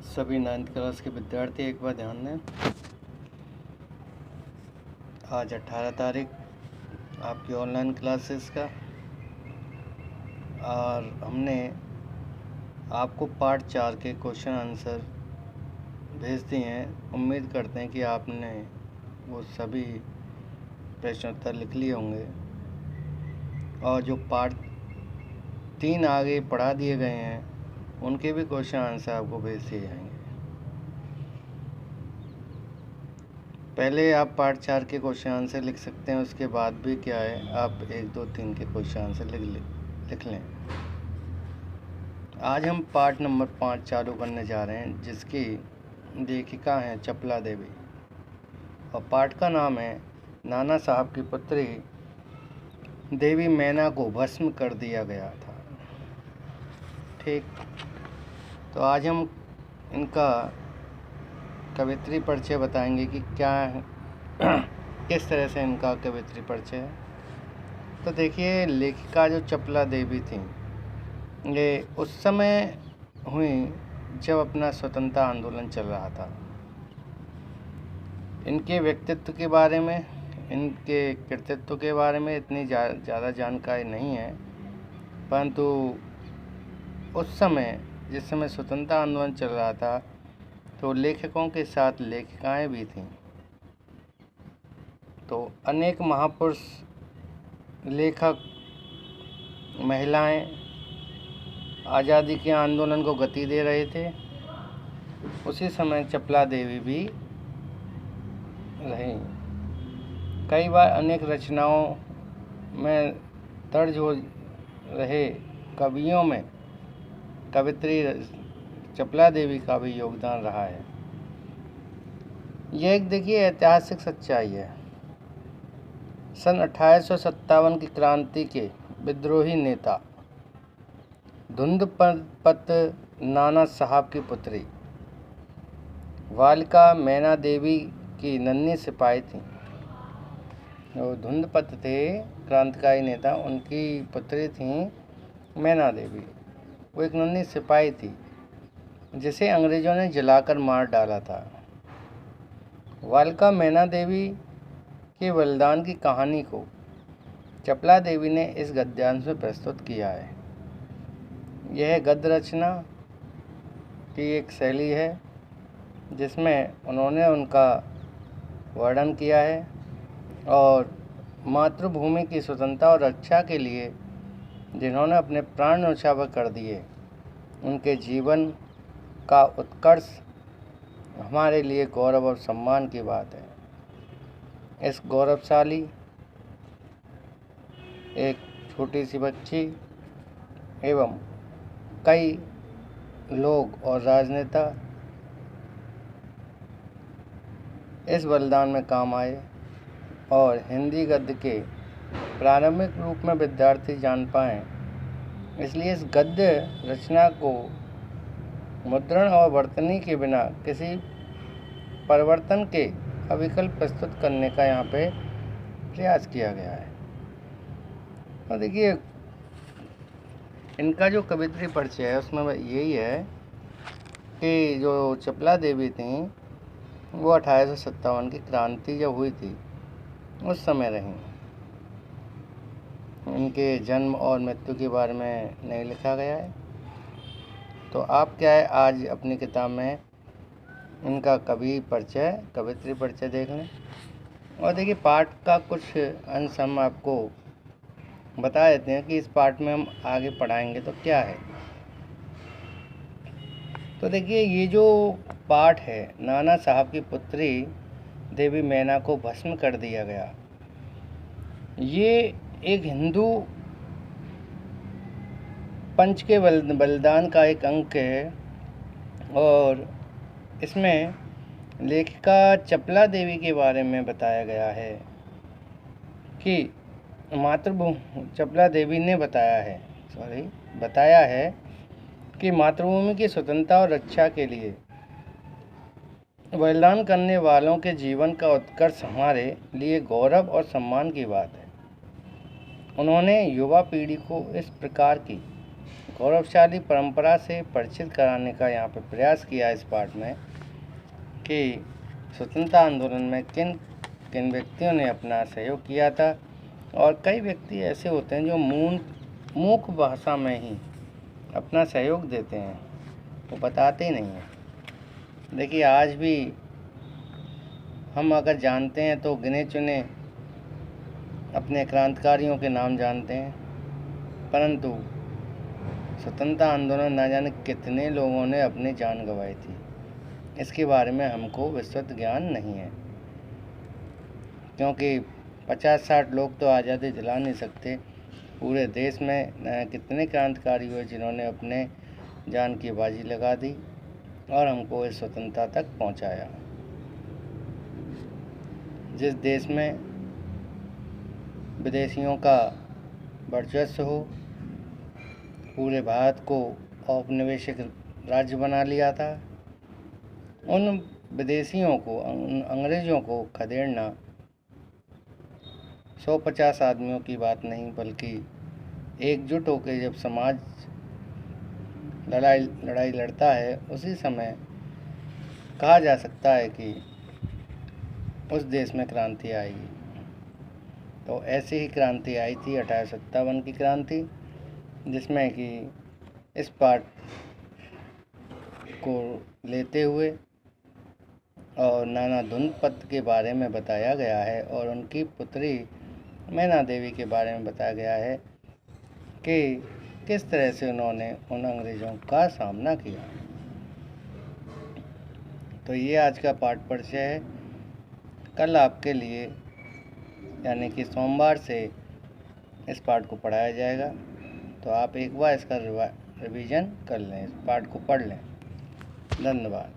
सभी 9th class के विद्यार्थी एक बार ध्यान दें। आज 18 तारीख आपकी ऑनलाइन क्लासेस का, और हमने आपको पार्ट 4 के क्वेश्चन आंसर भेज दिए हैं। उम्मीद करते हैं कि आपने वो सभी प्रश्नोत्तर लिख लिए होंगे, और जो पार्ट 3 आगे पढ़ा दिए गए हैं उनके भी क्वेश्चन आंसर आपको भेज दिए जाएंगे। पहले आप पार्ट 4 के क्वेश्चन आंसर लिख सकते हैं, उसके बाद भी क्या है आप 1, 2, 3 के क्वेश्चन आंसर लिख लें। आज हम पार्ट नंबर 5 चालू करने जा रहे हैं, जिसकी लेखिका हैं चपला देवी, और पार्ट का नाम है नाना साहब की पुत्री देवी मैना को भस्म कर दिया गया था। ठीक, तो आज हम इनका कवित्री परिचय बताएंगे कि क्या है, किस तरह से इनका कवित्री परिचय है। तो देखिए, लेखिका जो चपला देवी थी, ये उस समय हुई जब अपना स्वतंत्रता आंदोलन चल रहा था। इनके व्यक्तित्व के बारे में, इनके कृतित्व के बारे में इतनी ज़्यादा जानकारी नहीं है, परंतु उस समय जिस समय स्वतंत्रता आंदोलन चल रहा था तो लेखकों के साथ लेखिकाएं भी थीं। तो अनेक महापुरुष, लेखक, महिलाएं आज़ादी के आंदोलन को गति दे रहे थे। उसी समय चपला देवी भी रहीं। कई बार अनेक रचनाओं में दर्ज हो रहे कवियों में कवित्री चपला देवी का भी योगदान रहा है। यह एक देखिए ऐतिहासिक सच्चाई है। सन 1857 की क्रांति के विद्रोही नेता धुंधपत नाना साहब की पुत्री वालिका मैना देवी की नन्ही सिपाही थी। जो धुंधपत थे क्रांतिकारी नेता, उनकी पुत्री थी मैना देवी। वो एक नन्ही सिपाही थी जिसे अंग्रेज़ों ने जलाकर मार डाला था। वालिका मैना देवी के बलिदान की कहानी को चपला देवी ने इस गद्यांश में प्रस्तुत किया है। यह गद्य रचना की एक शैली है जिसमें उन्होंने उनका वर्णन किया है, और मातृभूमि की स्वतंत्रता और रक्षा के लिए जिन्होंने अपने प्राण न्यौछावर कर दिए, उनके जीवन का उत्कर्ष हमारे लिए गौरव और सम्मान की बात है। इस गौरवशाली एक छोटी सी बच्ची एवं कई लोग और राजनेता इस बलिदान में काम आए, और हिंदी गद्य के प्रारंभिक रूप में विद्यार्थी जान पाएँ, इसलिए इस गद्य रचना को मुद्रण और वर्तनी के बिना किसी परिवर्तन के अविकल प्रस्तुत करने का यहाँ पे प्रयास किया गया है। और देखिए, इनका जो कवित्री परिचय है उसमें यही है कि जो चपला देवी थीं वो 1857 की क्रांति जब हुई थी उस समय रहीं। इनके जन्म और मृत्यु के बारे में नहीं लिखा गया है। तो आप क्या है, आज अपनी किताब में इनका कवित्री परिचय देख लें। और देखिए, पाठ का कुछ अंश हम आपको बता देते हैं कि इस पाठ में हम आगे पढ़ाएंगे तो क्या है। तो देखिए, ये जो पाठ है, नाना साहब की पुत्री देवी मैना को भस्म कर दिया गया, ये एक हिंदू पंच के बलिदान का एक अंक है। और इसमें लेखिका चपला देवी के बारे में बताया गया है कि चपला देवी ने बताया है कि मातृभूमि की स्वतंत्रता और रक्षा के लिए बलिदान करने वालों के जीवन का उत्कर्ष हमारे लिए गौरव और सम्मान की बात है। उन्होंने युवा पीढ़ी को इस प्रकार की गौरवशाली परंपरा से परिचित कराने का यहाँ पे प्रयास किया इस पाठ में कि स्वतंत्रता आंदोलन में किन किन व्यक्तियों ने अपना सहयोग किया था। और कई व्यक्ति ऐसे होते हैं जो मूक भाषा में ही अपना सहयोग देते हैं, वो बताते ही नहीं हैं। देखिए, आज भी हम अगर जानते हैं तो गिने चुने अपने क्रांतिकारियों के नाम जानते हैं, परंतु स्वतंत्रता आंदोलन न जाने कितने लोगों ने अपनी जान गंवाई थी, इसके बारे में हमको विस्तृत ज्ञान नहीं है। क्योंकि 50-60 लोग तो आज़ादी दिला नहीं सकते। पूरे देश में कितने क्रांतिकारी हुए जिन्होंने अपने जान की बाजी लगा दी और हमको इस स्वतंत्रता तक पहुंचाया। जिस देश में विदेशियों का वर्चस्व हो, पूरे भारत को औपनिवेशिक राज्य बना लिया था, उन विदेशियों को, अंग्रेज़ों को खदेड़ना 150 आदमियों की बात नहीं, बल्कि एकजुट होकर जब समाज लड़ाई लड़ता है, उसी समय कहा जा सकता है कि उस देश में क्रांति आएगी। तो ऐसी ही क्रांति आई थी 1857 की क्रांति, जिसमें कि इस पाठ को लेते हुए और नाना धुंधपत के बारे में बताया गया है और उनकी पुत्री मैना देवी के बारे में बताया गया है कि किस तरह से उन्होंने उन अंग्रेज़ों का सामना किया। तो ये आज का पाठ परिचय है। कल आपके लिए यानी कि सोमवार से इस पाठ को पढ़ाया जाएगा, तो आप एक बार इसका रिवीजन कर लें, इस पाठ को पढ़ लें। धन्यवाद।